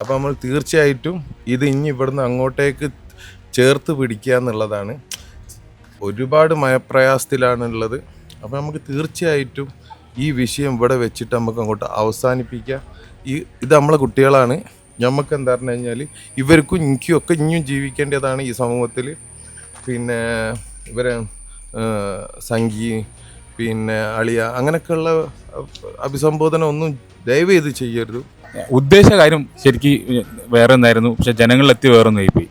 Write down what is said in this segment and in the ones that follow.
അപ്പോൾ നമ്മൾ തീർച്ചയായിട്ടും ഇത് ഇനി ഇവിടുന്ന് അങ്ങോട്ടേക്ക് ചേർത്ത് പിടിക്കുക എന്നുള്ളതാണ്. ഒരുപാട് മയപ്രയാസത്തിലാണുള്ളത്. അപ്പോൾ നമുക്ക് തീർച്ചയായിട്ടും ഈ വിഷയം ഇവിടെ വെച്ചിട്ട് നമുക്ക് അങ്ങോട്ട് അവസാനിപ്പിക്കാം. ഇത് നമ്മളെ കുട്ടികളാണ്. നമുക്ക് എന്താ പറഞ്ഞു കഴിഞ്ഞാൽ ഇവർക്കും എനിക്കും ഒക്കെ ഇനിയും ജീവിക്കേണ്ടതാണ് ഈ സമൂഹത്തിൽ. പിന്നെ ഇവരെ സംഗി പിന്നെ അളിയ അങ്ങനെയൊക്കെയുള്ള അഭിസംബോധന ഒന്നും ദയവ് ചെയ്ത് ചെയ്യരുത്. ഉദ്ദേശ കാര്യം ശരിക്കും വേറെ ഒന്നായിരുന്നു, പക്ഷെ ജനങ്ങളിലെത്തി വേറെ ഒന്നായിപ്പോയി.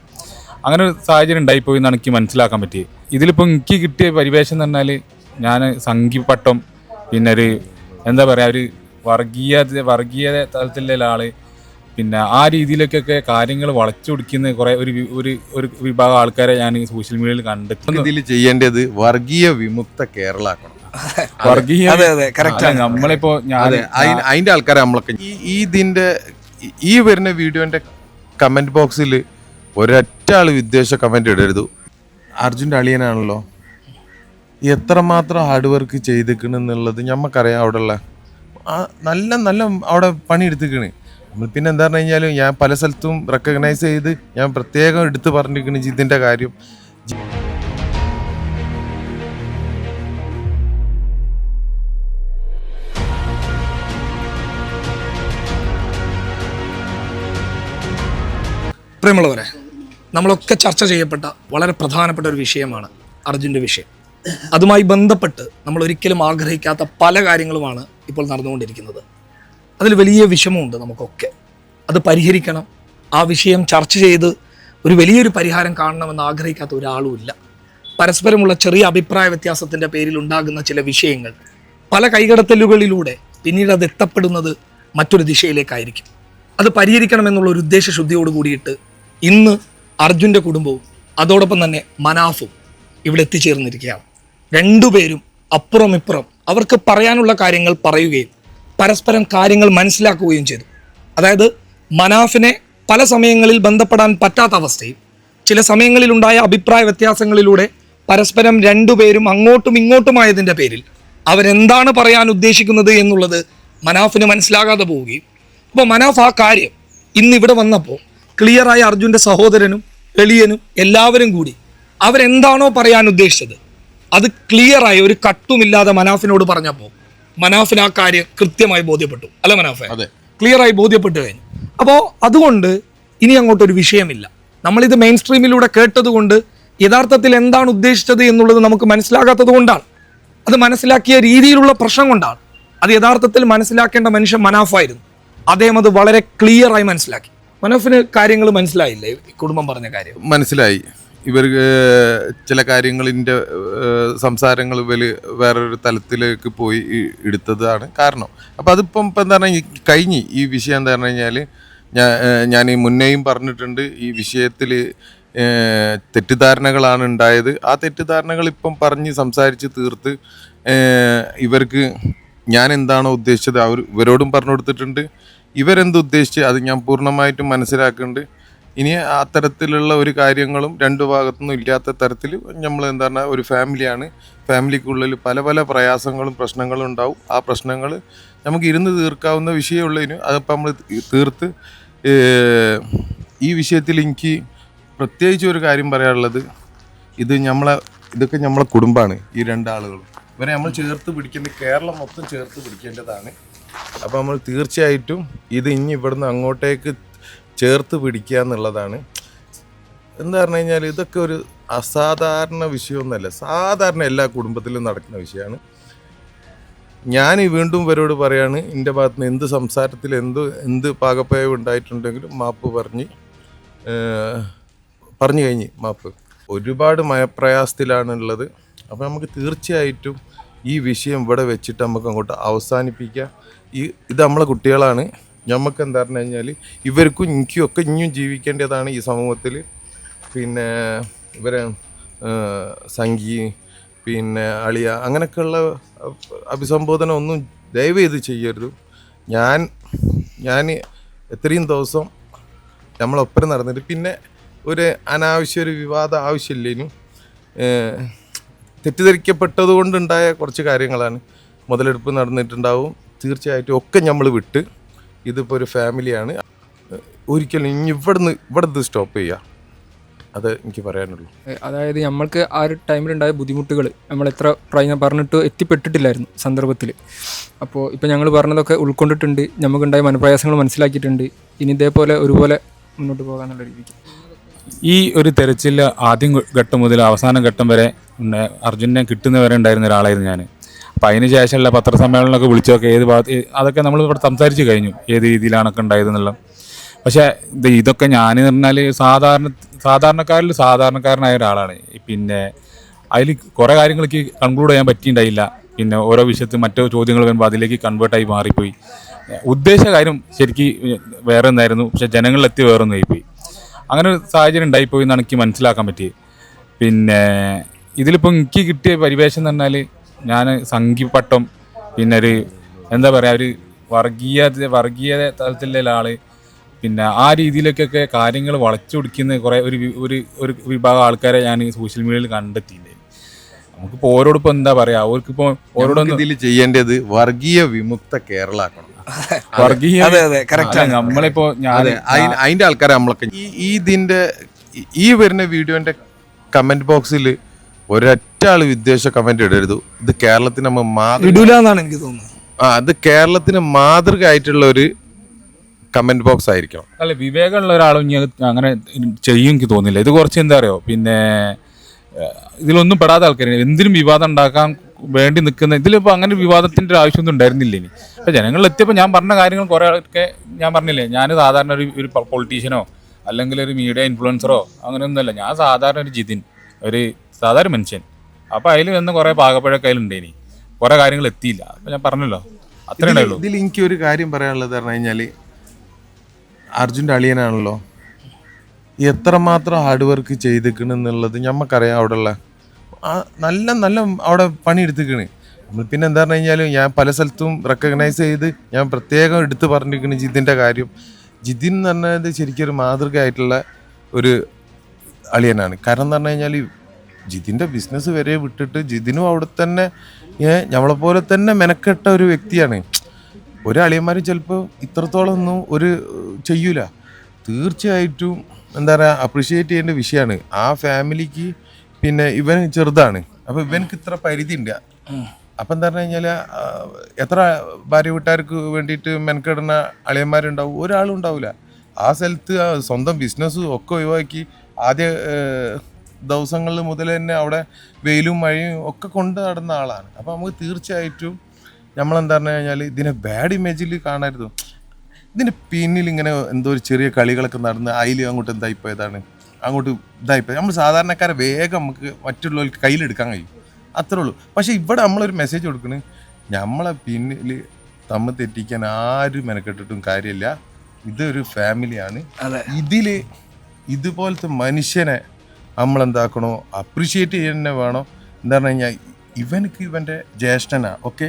അങ്ങനെ ഒരു സാഹചര്യം ഉണ്ടായിപ്പോയി എന്നാണ് എനിക്ക് മനസ്സിലാക്കാൻ പറ്റിയത്. ഇതിലിപ്പോൾ എനിക്ക് കിട്ടിയ പരിവേഷം എന്ന് പറഞ്ഞാൽ ഞാൻ സംഘിപ്പട്ടം, പിന്നെ ഒരു എന്താ പറയുക, ഒരു വർഗീയ തലത്തിലുള്ള ആള്, പിന്നെ ആ രീതിയിലേക്കൊക്കെ കാര്യങ്ങൾ വളച്ചു പിടിക്കുന്ന കുറെ ഒരു വിഭാഗം ആൾക്കാരെ ഞാൻ സോഷ്യൽ മീഡിയയിൽ കണ്ടെത്തുന്നു. ഇതിൽ ചെയ്യേണ്ടത് വർഗീയ വിമുക്ത കേരള ആക്കണം. നമ്മളിപ്പോ അതിന്റെ ആൾക്കാരെ നമ്മളൊക്കെ ഇതിന്റെ ഈ വരുന്ന വീഡിയോന്റെ കമന്റ് ബോക്സിൽ ഒരൊറ്റ ആള് വിദ്വേഷ കമന്റ് ഇടരുത്. അർജുൻ്റെ അളിയനാണല്ലോ, എത്രമാത്രം ഹാർഡ് വർക്ക് ചെയ്തിക്കണെന്നുള്ളത് ഞമ്മക്കറിയാം. അവിടെയുള്ള നല്ല നല്ല അവിടെ പണിയെടുത്തിക്കണ്. പിന്നെ എന്താ പറഞ്ഞു കഴിഞ്ഞാൽ ഞാൻ പല സ്ഥലത്തും റെക്കഗ്നൈസ് ചെയ്ത് ഞാൻ പ്രത്യേകം എടുത്ത് പറഞ്ഞിരിക്കണ ഇതിന്റെ കാര്യം. പ്രിയമുള്ളവരെ, നമ്മളൊക്കെ ചർച്ച ചെയ്യപ്പെട്ട വളരെ പ്രധാനപ്പെട്ട ഒരു വിഷയമാണ് അർജുൻ്റെ വിഷയം. അതുമായി ബന്ധപ്പെട്ട് നമ്മൾ ഒരിക്കലും ആഗ്രഹിക്കാത്ത പല കാര്യങ്ങളുമാണ് ഇപ്പോൾ നടന്നുകൊണ്ടിരിക്കുന്നത്. അതിൽ വലിയ വിഷമമുണ്ട് നമുക്കൊക്കെ. അത് പരിഹരിക്കണം, ആ വിഷയം ചർച്ച ചെയ്ത് ഒരു വലിയൊരു പരിഹാരം കാണണമെന്ന് ആഗ്രഹിക്കാത്ത ഒരാളുമില്ല. പരസ്പരമുള്ള ചെറിയ അഭിപ്രായ വ്യത്യാസത്തിൻ്റെ പേരിൽ ഉണ്ടാകുന്ന ചില വിഷയങ്ങൾ പല കൈകടത്തലുകളിലൂടെ പിന്നീട് അത് എത്തപ്പെടുന്നത് മറ്റൊരു ദിശയിലേക്കായിരിക്കും. അത് പരിഹരിക്കണമെന്നുള്ള ഒരു ഉദ്ദേശശുദ്ധിയോട് കൂടിയിട്ട് ഇന്ന് അർജുൻ്റെ കുടുംബവും അതോടൊപ്പം തന്നെ മനാഫും ഇവിടെ എത്തിച്ചേർന്നിരിക്കുകയാണ്. രണ്ടുപേരും അപ്പുറം ഇപ്പുറം അവർക്ക് പറയാനുള്ള കാര്യങ്ങൾ പറയുകയും പരസ്പരം കാര്യങ്ങൾ മനസ്സിലാക്കുകയും ചെയ്തു. അതായത് മനാഫിനെ പല സമയങ്ങളിൽ ബന്ധപ്പെടാൻ പറ്റാത്ത അവസ്ഥയും ചില സമയങ്ങളിലുണ്ടായ അഭിപ്രായ വ്യത്യാസങ്ങളിലൂടെ പരസ്പരം രണ്ടുപേരും അങ്ങോട്ടും ഇങ്ങോട്ടുമായതിൻ്റെ പേരിൽ അവരെന്താണ് പറയാൻ ഉദ്ദേശിക്കുന്നത് എന്നുള്ളത് മനാഫിന് മനസ്സിലാകാതെ പോവുകയും, അപ്പോൾ മനാഫ് ആ കാര്യം ഇന്നിവിടെ വന്നപ്പോൾ ക്ലിയറായി അർജുൻ്റെ സഹോദരനും എളിയനും എല്ലാവരും കൂടി അവരെന്താണോ പറയാൻ ഉദ്ദേശിച്ചത് അത് ക്ലിയറായി ഒരു കട്ടുമില്ലാതെ മനാഫിനോട് പറഞ്ഞപ്പോൾ മനാഫിന് ആ കാര്യം കൃത്യമായി ബോധ്യപ്പെട്ടു. അല്ല മനാഫെ, ക്ലിയറായി ബോധ്യപ്പെട്ടു കഴിഞ്ഞു. അപ്പോൾ അതുകൊണ്ട് ഇനി അങ്ങോട്ടൊരു വിഷയമില്ല. നമ്മളിത് മെയിൻ സ്ട്രീമിലൂടെ കേട്ടതുകൊണ്ട് യഥാർത്ഥത്തിൽ എന്താണ് ഉദ്ദേശിച്ചത് എന്നുള്ളത് നമുക്ക് മനസ്സിലാകാത്തത് കൊണ്ടാണ്. അത് മനസ്സിലാക്കിയ രീതിയിലുള്ള പ്രശ്നം കൊണ്ടാണ്. അത് യഥാർത്ഥത്തിൽ മനസ്സിലാക്കേണ്ട മനുഷ്യൻ മനാഫായിരുന്നു. അദ്ദേഹം അത് വളരെ ക്ലിയറായി മനസ്സിലാക്കി. മനാഫിന് കാര്യങ്ങൾ മനസ്സിലായില്ലേ? കുടുംബം പറഞ്ഞ കാര്യം മനസ്സിലായി. ഇവർക്ക് ചില കാര്യങ്ങളിൻ്റെ സംസാരങ്ങൾ വേറൊരു തലത്തിലേക്ക് പോയി എടുത്തതാണ് കാരണം. അപ്പം അതിപ്പം ഇപ്പം എന്താ പറഞ്ഞാൽ കഴിഞ്ഞ് ഈ വിഷയം എന്താ പറഞ്ഞു കഴിഞ്ഞാൽ ഞാൻ ഈ മുന്നേയും പറഞ്ഞിട്ടുണ്ട്, ഈ വിഷയത്തിൽ തെറ്റിദ്ധാരണകളാണ് ഉണ്ടായത്. ആ തെറ്റിദ്ധാരണകൾ ഇപ്പം പറഞ്ഞ് സംസാരിച്ച് തീർത്ത് ഇവർക്ക് ഞാൻ എന്താണോ ഉദ്ദേശിച്ചത് ഇവരോടും പറഞ്ഞു കൊടുത്തിട്ടുണ്ട്. ഇവരെന്തുദ്ദേശിച്ച് അത് ഞാൻ പൂർണ്ണമായിട്ടും മനസ്സിലാക്കുന്നുണ്ട്. ഇനി അത്തരത്തിലുള്ള ഒരു കാര്യങ്ങളും രണ്ടു ഭാഗത്തുനിന്നും ഇല്ലാത്ത തരത്തിൽ നമ്മൾ എന്താ പറഞ്ഞാൽ ഒരു ഫാമിലിയാണ്. ഫാമിലിക്കുള്ളിൽ പല പല പ്രയാസങ്ങളും പ്രശ്നങ്ങളും ഉണ്ടാവും. ആ പ്രശ്നങ്ങൾ നമുക്ക് ഇരുന്ന് തീർക്കാവുന്ന വിഷയമുള്ളതിന് അതിപ്പോൾ നമ്മൾ തീർത്ത് ഈ വിഷയത്തിൽ എനിക്ക് പ്രത്യേകിച്ച് ഒരു കാര്യം പറയാനുള്ളത്, ഇതൊക്കെ നമ്മളെ കുടുംബമാണ്. ഈ രണ്ടാളുകളും ഇവരെ നമ്മൾ ചേർത്ത് പിടിക്കേണ്ട, കേരളം മൊത്തം ചേർത്ത് പിടിക്കേണ്ടതാണ്. അപ്പോൾ നമ്മൾ തീർച്ചയായിട്ടും ഇത് ഇനി ഇവിടുന്ന് അങ്ങോട്ടേക്ക് ചേർത്ത് പിടിക്കുക എന്നുള്ളതാണ്. എന്താ പറഞ്ഞു കഴിഞ്ഞാൽ ഇതൊക്കെ ഒരു അസാധാരണ വിഷയമൊന്നുമല്ല, സാധാരണ എല്ലാ കുടുംബത്തിലും നടക്കുന്ന വിഷയമാണ്. ഞാൻ വീണ്ടും ഇവരോട് പറയാണ്, എൻ്റെ ഭാഗത്ത് നിന്ന് എന്ത് സംസാരത്തിൽ എന്ത് പാകപ്പയവ് ഉണ്ടായിട്ടുണ്ടെങ്കിലും മാപ്പ് പറഞ്ഞു കഴിഞ്ഞ് മാപ്പ്. ഒരുപാട് മയപ്രയാസത്തിലാണുള്ളത്. അപ്പോൾ നമുക്ക് തീർച്ചയായിട്ടും ഈ വിഷയം ഇവിടെ വെച്ചിട്ട് നമുക്ക് അങ്ങോട്ട് അവസാനിപ്പിക്കാം. ഇത് നമ്മളെ കുട്ടികളാണ്. നമുക്ക് എന്താ പറഞ്ഞു കഴിഞ്ഞാൽ ഇവർക്കും എനിക്കും ഒക്കെ ഇനിയും ജീവിക്കേണ്ടതാണ് ഈ സമൂഹത്തിൽ. പിന്നെ ഇവരെ സംഗി പിന്നെ അളിയ അങ്ങനെയൊക്കെയുള്ള അഭിസംബോധന ഒന്നും ദയവ് ചെയ്ത് ചെയ്യരുത്. ഞാൻ എത്രയും ദിവസം നമ്മളൊപ്പം നടന്നിട്ട് പിന്നെ ഒരു അനാവശ്യ ഒരു വിവാദം ആവശ്യമില്ലേനും തെറ്റിദ്ധരിക്കപ്പെട്ടത് കൊണ്ടുണ്ടായ കുറച്ച് കാര്യങ്ങളാണ്. മുതലെടുപ്പ് നടന്നിട്ടുണ്ടാവും തീർച്ചയായിട്ടും. ഒക്കെ നമ്മൾ വിട്ട് ഇതിപ്പോൾ ഒരു ഫാമിലിയാണ്. ഒരിക്കലും ഇനി ഇവിടുന്ന് സ്റ്റോപ്പ് ചെയ്യുക, അത് എനിക്ക് പറയാനുള്ളൂ. അതായത് നമ്മൾക്ക് ആ ഒരു ടൈമിലുണ്ടായ ബുദ്ധിമുട്ടുകൾ നമ്മൾ എത്ര പറഞ്ഞിട്ട് എത്തിപ്പെട്ടിട്ടില്ലായിരുന്നു സന്ദർഭത്തിൽ. അപ്പോൾ ഇപ്പോൾ ഞങ്ങൾ പറഞ്ഞതൊക്കെ ഉൾക്കൊണ്ടിട്ടുണ്ട്, നമുക്കുണ്ടായ മനപ്രയാസങ്ങൾ മനസ്സിലാക്കിയിട്ടുണ്ട്. ഇനി ഇതേപോലെ ഒരുപോലെ മുന്നോട്ട് പോകാന്നുള്ള രീതിക്ക് ഈ ഒരു തെരച്ചിൽ ആദ്യം ഘട്ടം മുതൽ അവസാന ഘട്ടം വരെ അർജുനെ കിട്ടുന്നവരെ ഉണ്ടായിരുന്ന ഒരാളായിരുന്നു ഞാൻ. അപ്പോൾ അതിന് ശേഷമുള്ള പത്രസമ്മേളനമൊക്കെ വിളിച്ചൊക്കെ അതൊക്കെ നമ്മൾ ഇവിടെ സംസാരിച്ച് കഴിഞ്ഞു, ഏത് രീതിയിലാണൊക്കെ ഉണ്ടായതെന്നുള്ള. പക്ഷേ ഇതൊക്കെ ഞാൻ പറഞ്ഞാൽ സാധാരണക്കാരനായ ഒരാളാണ്. പിന്നെ അതിൽ കുറേ കാര്യങ്ങൾക്ക് കൺക്ലൂഡ് ചെയ്യാൻ പറ്റിയിട്ടുണ്ടായില്ല. പിന്നെ ഓരോ വിഷയത്തിൽ മറ്റോ ചോദ്യങ്ങൾ വരുമ്പോൾ അതിലേക്ക് കൺവേർട്ടായി മാറിപ്പോയി. ഉദ്ദേശ കാര്യം ശരിക്കും വേറെ ഒന്നായിരുന്നു, പക്ഷെ ജനങ്ങളിലെത്തി വേറെ ഒന്നായിപ്പോയി. അങ്ങനെ ഒരു സാഹചര്യം ഉണ്ടായിപ്പോയി എന്നാണ് എനിക്ക് മനസ്സിലാക്കാൻ പറ്റിയത്. പിന്നെ ഇതിലിപ്പോൾ എനിക്ക് കിട്ടിയ പരിവേഷം എന്ന് പറഞ്ഞാൽ ഞാൻ സംഘിപ്പട്ടം, പിന്നെ ഒരു എന്താ പറയുക, ഒരു വർഗീയ തലത്തിലുള്ള ആൾ, പിന്നെ ആ രീതിയിലേക്കൊക്കെ കാര്യങ്ങൾ വളച്ചൊടിക്കുന്ന കുറേ ഒരു വിഭാഗം ആൾക്കാരെ ഞാൻ സോഷ്യൽ മീഡിയയിൽ കണ്ടെത്തിയിട്ടുണ്ട്. നമുക്കിപ്പോൾ ഓരോടിപ്പോൾ എന്താ പറയുക, അവർക്കിപ്പോൾ ഓരോടൊന്നും ഇതിൽ ചെയ്യേണ്ടത് വർഗീയ വിമുക്ത കേരള ആക്കണം. വർഗീയ നമ്മളിപ്പോ അതിന്റെ ആൾക്കാരെ നമ്മളൊക്കെ ഇതിന്റെ ഈ വരുന്ന വീഡിയോന്റെ കമന്റ് ബോക്സിൽ ഒരൊറ്റ ആള് വിദ്വേഷ കമന്റ് ഇടരുത്. ഇത് കേരളത്തിന് ഇടൂലെന്നാണ് എനിക്ക് തോന്നുന്നത്. അത് കേരളത്തിന് മാതൃക ആയിട്ടുള്ള ഒരു കമന്റ് ബോക്സ് ആയിരിക്കണം. അല്ല, വിവേകമുള്ള ഒരാളും അങ്ങനെ ചെയ്യും എനിക്ക് തോന്നില്ല. ഇത് കുറച്ച് എന്താ അറിയോ, പിന്നെ ഇതിലൊന്നും പെടാത്ത ആൾക്കാരാണ്. എന്തിനും വിവാദം ഉണ്ടാക്കാൻ വേണ്ടി നിൽക്കുന്ന ഇതിലിപ്പോൾ അങ്ങനെ വിവാദത്തിൻ്റെ ഒരു ആവശ്യമൊന്നും ഉണ്ടായിരുന്നില്ല. ഇനി അപ്പോൾ ജനങ്ങളിലെത്തിയപ്പോൾ ഞാൻ പറഞ്ഞ കാര്യങ്ങൾ കുറേ ഒക്കെ ഞാൻ പറഞ്ഞില്ലേ, ഞാൻ സാധാരണ ഒരു പൊളിറ്റീഷ്യനോ അല്ലെങ്കിൽ ഒരു മീഡിയ ഇൻഫ്ലുവൻസറോ അങ്ങനെയൊന്നുമല്ല. ഞാൻ സാധാരണ ഒരു ജിതിൻ, ഒരു സാധാരണ മനുഷ്യൻ. അപ്പോൾ അതിൽ വന്ന് കുറേ പാകപ്പഴൊക്കെ അതിലുണ്ടേനി, കുറേ കാര്യങ്ങൾ എത്തിയില്ല. അപ്പോൾ ഞാൻ പറഞ്ഞല്ലോ, അത്രേ ഉണ്ടായുള്ളൂ. ഇതിൽ എനിക്ക് ഒരു കാര്യം പറയാനുള്ളത് പറഞ്ഞു കഴിഞ്ഞാൽ, അർജുൻ്റെ അളിയനാണല്ലോ, എത്രമാത്രം ഹാർഡ് വർക്ക് ചെയ്തിരിക്കണെന്നുള്ളത് ഞമ്മക്കറിയാം. അവിടെയുള്ള നല്ല അവിടെ പണിയെടുത്തിക്കണ് നമ്മൾ. പിന്നെ എന്താ പറഞ്ഞു കഴിഞ്ഞാൽ, ഞാൻ പല സ്ഥലത്തും റെക്കഗ്നൈസ് ചെയ്ത് ഞാൻ പ്രത്യേകം എടുത്ത് പറഞ്ഞിരിക്കുന്നു ജിതിൻ്റെ കാര്യം. ജിതിൻ എന്ന് പറഞ്ഞത് ശരിക്കും ഒരു മാതൃകയായിട്ടുള്ള ഒരു അളിയനാണ്. കാരണം എന്ന് പറഞ്ഞു കഴിഞ്ഞാൽ ജിതിൻ്റെ ബിസിനസ് വരെ വിട്ടിട്ട് ജിതിനും അവിടെ തന്നെ നമ്മളെപ്പോലെ തന്നെ മെനക്കെട്ട ഒരു വ്യക്തിയാണ്. ഒരു അളിയന്മാരും ചിലപ്പോൾ ഇത്രത്തോളം ഒന്നും ചെയ്യൂല. തീർച്ചയായിട്ടും എന്താ പറയുക, അപ്രിഷ്യേറ്റ് ചെയ്യേണ്ട വിഷയമാണ്. ആ ഫാമിലിക്ക് പിന്നെ ഇവൻ ചെറുതാണ്, അപ്പോൾ ഇവനക്ക് ഇത്ര പരിധി ഉണ്ട്. അപ്പം എന്താ പറഞ്ഞു കഴിഞ്ഞാൽ, എത്ര ഭാര്യ വീട്ടുകാർക്ക് വേണ്ടിയിട്ട് മെനക്കെടുന്ന അളിയന്മാരുണ്ടാവും? ഒരാളും ഉണ്ടാവില്ല. ആ സ്ഥലത്ത് സ്വന്തം ബിസിനസ്സും ഒക്കെ ഒഴിവാക്കി ആദ്യ ദിവസങ്ങളിൽ മുതൽ തന്നെ അവിടെ വെയിലും മഴയും ഒക്കെ കൊണ്ട് നടന്ന ആളാണ്. അപ്പോൾ നമുക്ക് തീർച്ചയായിട്ടും നമ്മളെന്താ പറഞ്ഞു കഴിഞ്ഞാൽ ഇതിനെ ബാഡ് ഇമേജിൽ കാണരുത്. ഇതിൻ്റെ പിന്നിൽ ഇങ്ങനെ എന്തോ ഒരു ചെറിയ കളികളൊക്കെ നടന്ന് അതിൽ അങ്ങോട്ട് ഇതായിപ്പോയതാണ്, അങ്ങോട്ട് ഇതായിപ്പോയത്. നമ്മൾ സാധാരണക്കാരെ വേഗം നമുക്ക് മറ്റുള്ളവർക്ക് കയ്യിലെടുക്കാൻ കഴിയും, അത്രേ ഉള്ളൂ. പക്ഷേ ഇവിടെ നമ്മളൊരു മെസ്സേജ് കൊടുക്കണേ, നമ്മളെ പിന്നിൽ തമ്മിൽ തെറ്റിക്കാൻ ആരും മെനക്കെട്ടിട്ടും കാര്യമില്ല. ഇതൊരു ഫാമിലിയാണ്. ഇതിൽ ഇതുപോലത്തെ മനുഷ്യനെ നമ്മളെന്താക്കണോ, അപ്രിഷ്യേറ്റ് ചെയ്യാൻ വേണോ. എന്താ പറഞ്ഞു കഴിഞ്ഞാൽ, ഇവനക്ക് ഇവൻ്റെ ജ്യേഷ്ഠനാ, ഓക്കെ,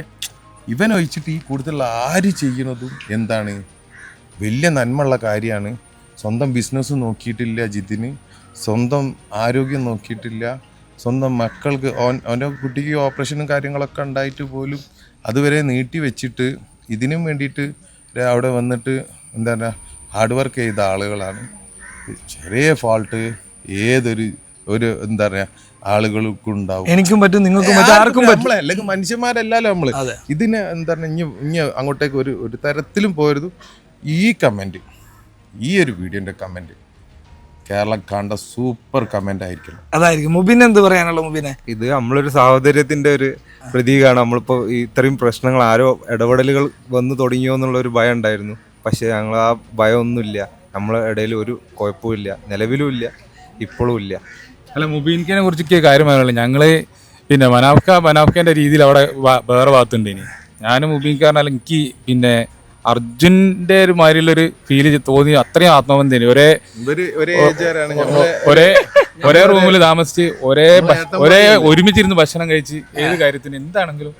ഇവൻ ഒഴിച്ചിട്ട് ഈ കൂടുതൽ ആര് ചെയ്യുന്നതും എന്താണ് വലിയ നന്മയുള്ള കാര്യമാണ്. സ്വന്തം ബിസിനസ് നോക്കിയിട്ടില്ല ജിതിന്, സ്വന്തം ആരോഗ്യം നോക്കിയിട്ടില്ല, സ്വന്തം മക്കൾക്ക് അവൻ്റെ കുട്ടിക്ക് ഓപ്പറേഷനും കാര്യങ്ങളൊക്കെ ഉണ്ടായിട്ട് പോലും അതുവരെ നീട്ടി വെച്ചിട്ട് ഇതിനും വേണ്ടിയിട്ട് അവിടെ വന്നിട്ട് എന്താ പറയുക ഹാർഡ് വർക്ക് ചെയ്ത ആളുകളാണ്. ചെറിയ ഫാൾട്ട് ഏതൊരു എന്താ പറയുക ആളുകൾക്കും ഉണ്ടാവും. എനിക്കും പറ്റും, നിങ്ങൾക്കും പറ്റും, ആർക്കും പറ്റും. അല്ലെങ്കിൽ മനുഷ്യന്മാരല്ലല്ലോ നമ്മള്. ഇതിന് എന്താ പറയുക, ഇനി അങ്ങോട്ടേക്ക് ഒരു തരത്തിലും പോരുത്. ഈ കമന്റ്, ഈ ഒരു വീഡിയോന്റെ കമന്റ് കേരളം കണ്ട സൂപ്പർ കമന്റ് ആയിരിക്കണം. അതായിരിക്കും. മുബിൻ എന്ത് പറയാനുള്ള? മുബിനെ, ഇത് നമ്മളൊരു സാഹോദര്യത്തിന്റെ ഒരു പ്രതീകമാണ്. നമ്മളിപ്പോ ഇത്രയും പ്രശ്നങ്ങൾ ആരോ ഇടപെടലുകൾ വന്നു തുടങ്ങിയോ എന്നുള്ള ഒരു ഭയം ഉണ്ടായിരുന്നു. പക്ഷെ ഞങ്ങൾ ആ ഭയമൊന്നുമില്ല. നമ്മളെ ഇടയിൽ ഒരു കുഴപ്പമില്ല, നിലവിലും ഇല്ല, ഇപ്പോഴും ഇല്ല. അല്ല, മുബീൻഖാനെ കുറിച്ചൊക്കെ കാര്യം പറയാനുള്ളത്, ഞങ്ങള് പിന്നെ മനാഫ്ഖാന്റെ രീതിയിൽ അവിടെ വേറെ ഭാഗത്തുണ്ട്. ഇനി ഞാനും മുബീൻഖാരനല്ല, എനിക്ക് പിന്നെ അർജുൻ്റെ ഒരു മാതിരിയുള്ളൊരു ഫീല് തോന്നി. അത്രയും ആത്മബന്ധം, ഒരേ റൂമിൽ താമസിച്ച് ഒരേ ഒരുമിച്ചിരുന്ന് ഭക്ഷണം കഴിച്ച് ഏത് കാര്യത്തിന് എന്താണെങ്കിലും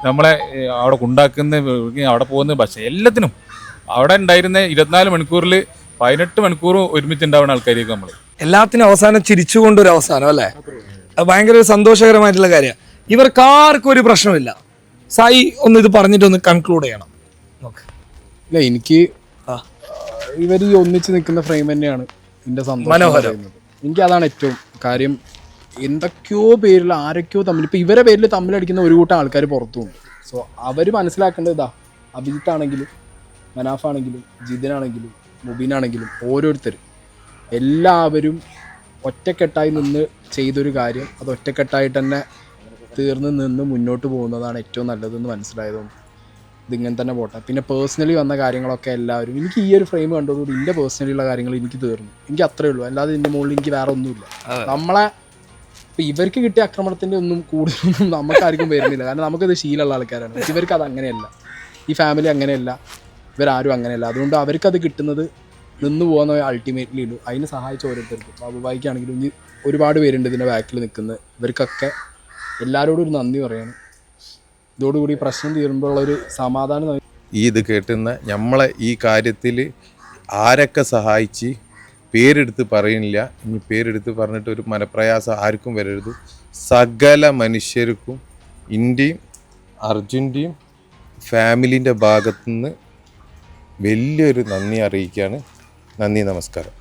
നമ്മളെ അവിടെ ഉണ്ടാക്കുന്ന അവിടെ പോകുന്ന ഭക്ഷണം എല്ലാത്തിനും അവിടെ ഉണ്ടായിരുന്ന 24 മണിക്കൂറിൽ 18 മണിക്കൂറും ഒരുമിച്ചുണ്ടാവുന്ന ആൾക്കാരേക്ക് നമ്മൾ എല്ലാത്തിനും അവസാനം ചിരിച്ചുകൊണ്ടൊരു അവസാനം അല്ലേ? അത് ഭയങ്കര ഒരു സന്തോഷകരമായിട്ടുള്ള കാര്യമാണ്. ഇവർക്കാർക്കും ഒരു പ്രശ്നമില്ല. സായി ഒന്ന് ഇത് പറഞ്ഞിട്ടൊന്ന് കൺക്ലൂഡ് ചെയ്യണം. ഇല്ല, എനിക്ക് ഇവർ ഈ ഒന്നിച്ച് നിൽക്കുന്ന ഫ്രെയിം തന്നെയാണ് എൻ്റെ സന്തോഷം എന്ന് മനോഹരം. പറയുന്നത്. എനിക്കതാണ് ഏറ്റവും കാര്യം. എന്തൊക്കെയോ പേരിൽ ആരൊക്കെയോ തമ്മിൽ ഇപ്പം ഇവരെ പേരിൽ തമ്മിലടിക്കുന്ന ഒരു കൂട്ടം ആൾക്കാർ പുറത്തുമുണ്ട്. സോ അവർ മനസ്സിലാക്കേണ്ടത് ഇതാ, അഭിജിത്താണെങ്കിലും മനാഫാണെങ്കിലും ജിതിനാണെങ്കിലും മുബീനാണെങ്കിലും ഓരോരുത്തർ എല്ലാവരും ഒറ്റക്കെട്ടായി നിന്ന് ചെയ്തൊരു കാര്യം അത് ഒറ്റക്കെട്ടായിട്ട് തന്നെ തീർന്ന് നിന്ന് മുന്നോട്ട് പോകുന്നതാണ് ഏറ്റവും നല്ലതെന്ന് മനസ്സിലായതുകൊണ്ട് ഇതിങ്ങനെ തന്നെ പോട്ടെ. പിന്നെ പേഴ്സണലി വന്ന കാര്യങ്ങളൊക്കെ എല്ലാവരും എനിക്ക് ഈ ഒരു ഫ്രെയിം കണ്ടതോടുകൂടി എൻ്റെ പേഴ്സണലിയുള്ള കാര്യങ്ങൾ എനിക്ക് തീർന്നു. എനിക്ക് അത്രേ ഉള്ളൂ, അല്ലാതെ ഇതിൻ്റെ മുകളിൽ എനിക്ക് വേറെ ഒന്നുമില്ല. നമ്മളെ ഇപ്പം ഇവർക്ക് കിട്ടിയ ആക്രമണത്തിൻ്റെ ഒന്നും കൂടുതലൊന്നും നമുക്കാർക്കും വരുന്നില്ല, കാരണം നമുക്കത് ശീലമുള്ള ആൾക്കാരാണ്. ഇവർക്ക് അത് അങ്ങനെയല്ല, ഈ ഫാമിലി അങ്ങനെയല്ല, ഇവരാരും അങ്ങനെയല്ല. അതുകൊണ്ട് അവർക്കത് കിട്ടുന്നത് നിന്ന് പോകുന്ന അൾട്ടിമേറ്റ്ലി ഉള്ളൂ. അതിന് സഹായിച്ച ഓരോരുത്തർക്കും ബാബുബായിക്കാണെങ്കിലും ഇനി ഒരുപാട് പേരുണ്ട് ഇതിൻ്റെ ബാക്കിൽ നിൽക്കുന്നത്. ഇവർക്കൊക്കെ എല്ലാവരോടും ഒരു നന്ദി പറയണം. ഇതോടുകൂടി പ്രശ്നം തീരുമ്പോഴുള്ളൊരു സമാധാനം. ഇത് കേട്ടുന്ന നമ്മളെ ഈ കാര്യത്തിൽ ആരൊക്കെ സഹായിച്ച് പേരെടുത്ത് പറയുന്നില്ല, ഇനി പേരെടുത്ത് പറഞ്ഞിട്ട് ഒരു മനപ്രയാസം ആർക്കും വരരുത്. സകല മനുഷ്യർക്കും ഇന്ത്യയും അർജുൻ്റെയും ഫാമിലിൻ്റെ ഭാഗത്തുനിന്ന് വലിയൊരു നന്ദി അറിയിക്കുകയാണ്. നന്ദി, നമസ്കാരം.